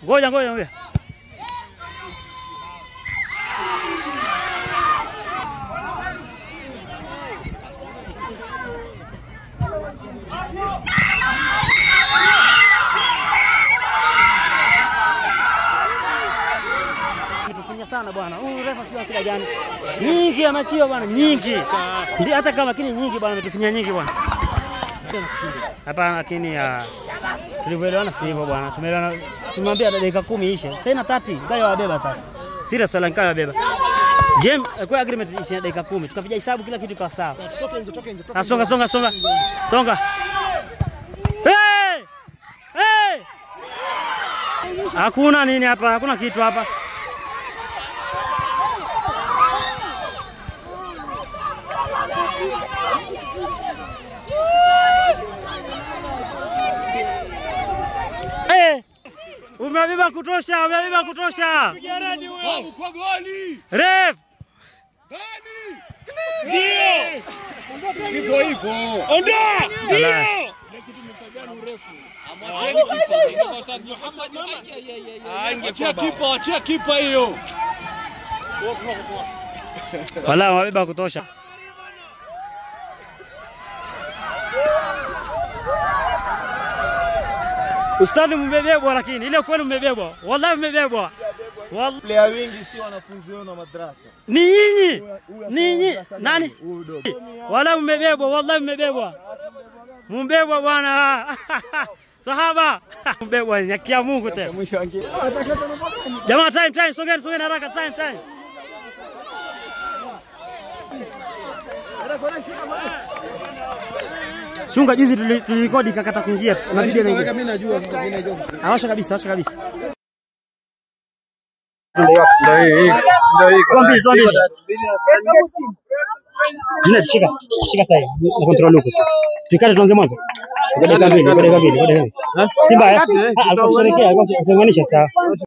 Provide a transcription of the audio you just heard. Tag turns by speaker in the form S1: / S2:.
S1: Ngoja ngoja. Tufinya sana bwana. Huyu refa sio shida gani? Nyingi anachia bwana, nyingi. Ndio hata kama lakini nyingi bwana, tufinya nyingi bwana. Hapa lakini tulivyoelewana si hivyo bwana. Tumeelewana, tumwambia dakika 10 ishe. Sasa ina 30, ngayo wabeba sasa. Serious wala ngayo wabeba. Game kwa agreement ishe dakika 10. Tukapiga hesabu kila kitu kwa sawa. Tutoke nje. Songa. Hey! Hey! Hakuna nini hapa, hakuna kitu hapa. Umebeba kutosha.
S2: Pigarani wewe kwa goli.
S1: Ref.
S2: Gani? Ndio. Hivyo. Ondoa. Ndio. Kitu msajani urefu. Amwacheni kipa. Kwa sababu Muhammad achia kipa hiyo.
S1: Wala umebeba kutosha. Ustadhi mmebebwa lakini ile kweli mmebebwa. Wallahi mmebebwa.
S3: Wallahi player wengi si wanafunzi wao na madrasa.
S1: Ni nyinyi. Nani? Wallahi mmebebwa, wallahi mmebebwa. Mbebwa bwana. Sahaba. Mbebwa nyakia Mungu tena. Jamaa time sogeni haraka time. Chunga juzi tulirekodi kakata kuingia.
S3: Mimi najua.
S1: Awasha kabisa. Ndio hii. Jina shika sasa. Na control huko sasa. Tukate tuanze mwanzo. Dakika mbili. Simba. Kusherekea, kutenganisha sawa.